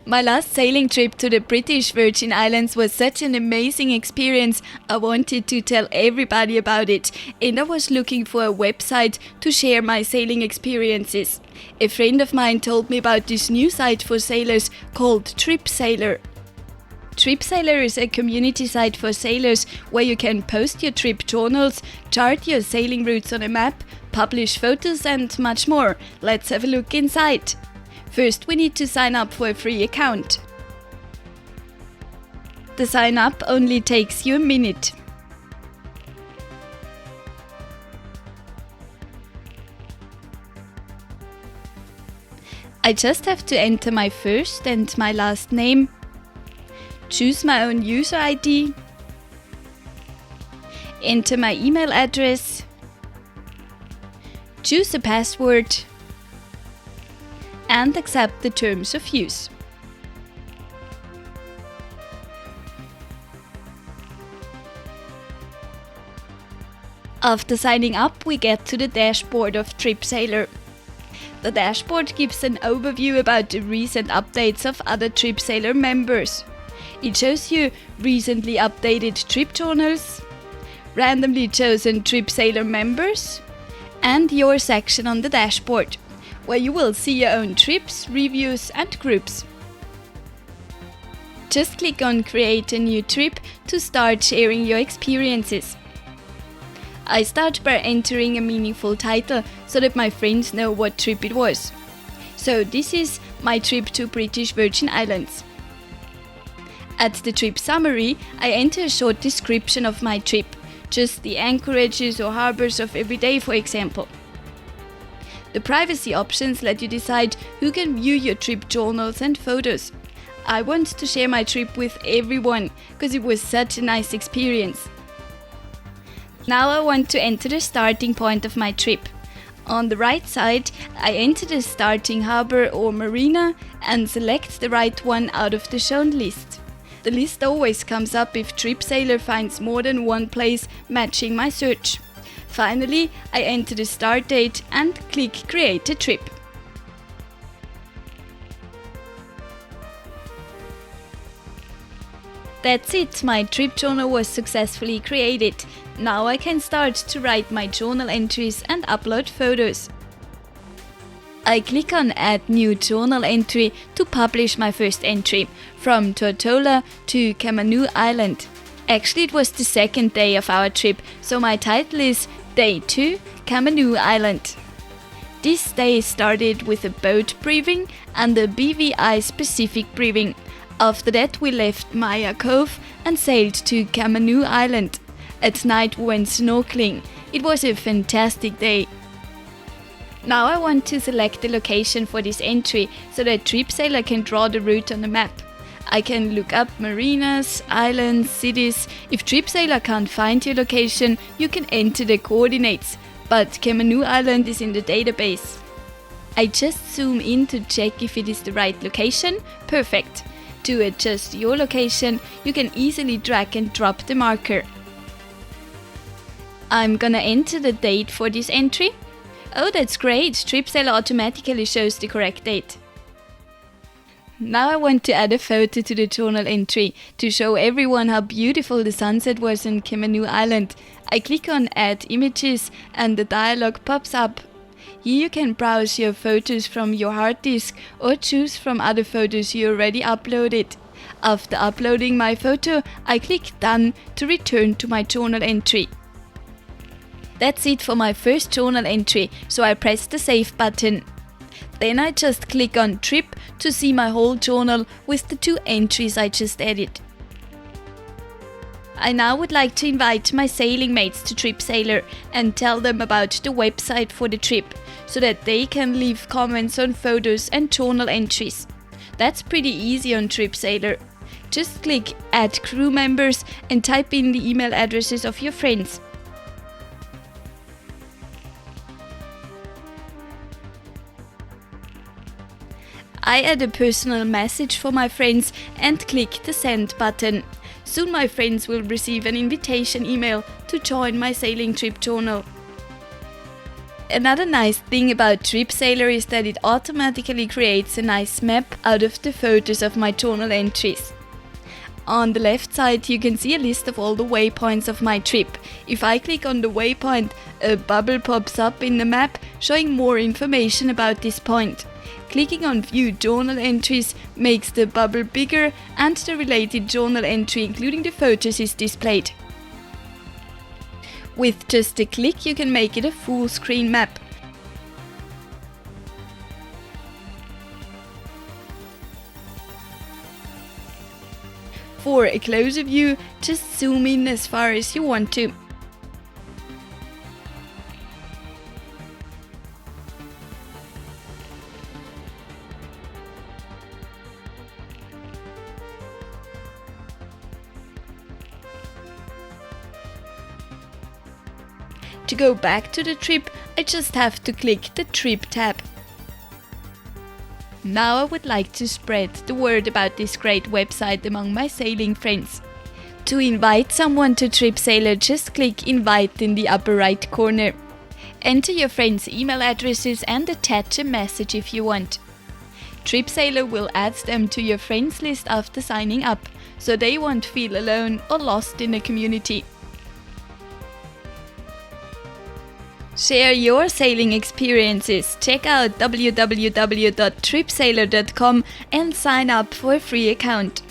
My last sailing trip to the British Virgin Islands was such an amazing experience. I wanted to tell everybody about it, and I was looking for a website to share my sailing experiences. A friend of mine told me about this new site for sailors called tripsailor. Tripsailor is a community site for sailors where you can post your trip journals, chart your sailing routes on a map, publish photos and much more. Let's have a look inside. First, we need to sign up for a free account. The sign up only takes you a minute. I just have to enter my first and my last name, choose my own user ID, enter my email address, choose a password, and accept the terms of use. After signing up, we get to the dashboard of tripsailor. The dashboard gives an overview about the recent updates of other tripsailor members. It shows you recently updated trip journals, randomly chosen tripsailor members, and your section on the dashboard, where you will see your own trips, reviews and groups. Just click on Create a new trip to start sharing your experiences. I start by entering a meaningful title so that my friends know what trip it was. So this is my trip to British Virgin Islands. At the trip summary, I enter a short description of my trip, just the anchorages or harbors of every day, for example. The privacy options let you decide who can view your trip journals and photos. I want to share my trip with everyone because it was such a nice experience. Now I want to enter the starting point of my trip. On the right side, I enter the starting harbor or marina and select the right one out of the shown list. The list always comes up if tripsailor finds more than one place matching my search. Finally, I enter the start date and click Create a Trip. That's it, my trip journal was successfully created. Now I can start to write my journal entries and upload photos. I click on Add New Journal Entry to publish my first entry, from Tortola to Kamanu Island. Actually, it was the second day of our trip, so my title is Day 2, Kamanu Island. This day started with a boat briefing and a BVI specific briefing. After that we left Maya Cove and sailed to Kamanu Island. At night we went snorkeling. It was a fantastic day. Now I want to select the location for this entry so that tripsailor can draw the route on the map. I can look up marinas, islands, cities. If tripsailor can't find your location, you can enter the coordinates, but Kamanu Island is in the database. I just zoom in to check if it is the right location. Perfect. To adjust your location, you can easily drag and drop the marker. I'm gonna enter the date for this entry. Oh, that's great! Tripsailor automatically shows the correct date. Now I want to add a photo to the journal entry to show everyone how beautiful the sunset was on Kamanu Island. I click on Add Images and the dialog pops up. Here you can browse your photos from your hard disk or choose from other photos you already uploaded. After uploading my photo, I click Done to return to my journal entry. That's it for my first journal entry, so I press the Save button. Then I just click on Trip to see my whole journal with the 2 entries I just added. I now would like to invite my sailing mates to tripsailor and tell them about the website for the trip, so that they can leave comments on photos and journal entries. That's pretty easy on tripsailor. Just click Add Crew Members and type in the email addresses of your friends. I add a personal message for my friends and click the Send button. Soon my friends will receive an invitation email to join my sailing trip journal. Another nice thing about tripsailor is that it automatically creates a nice map out of the photos of my journal entries. On the left side you can see a list of all the waypoints of my trip. If I click on the waypoint, a bubble pops up in the map showing more information about this point. Clicking on View Journal Entries makes the bubble bigger and the related journal entry including the photos is displayed. With just a click you can make it a full screen map. For a closer view, just zoom in as far as you want to. To go back to the trip, I just have to click the Trip tab. Now I would like to spread the word about this great website among my sailing friends. To invite someone to tripsailor, just click Invite in the upper right corner. Enter your friends' email addresses and attach a message if you want. Tripsailor will add them to your friends list after signing up, so they won't feel alone or lost in the community. Share your sailing experiences. Check out www.tripsailor.com and sign up for a free account.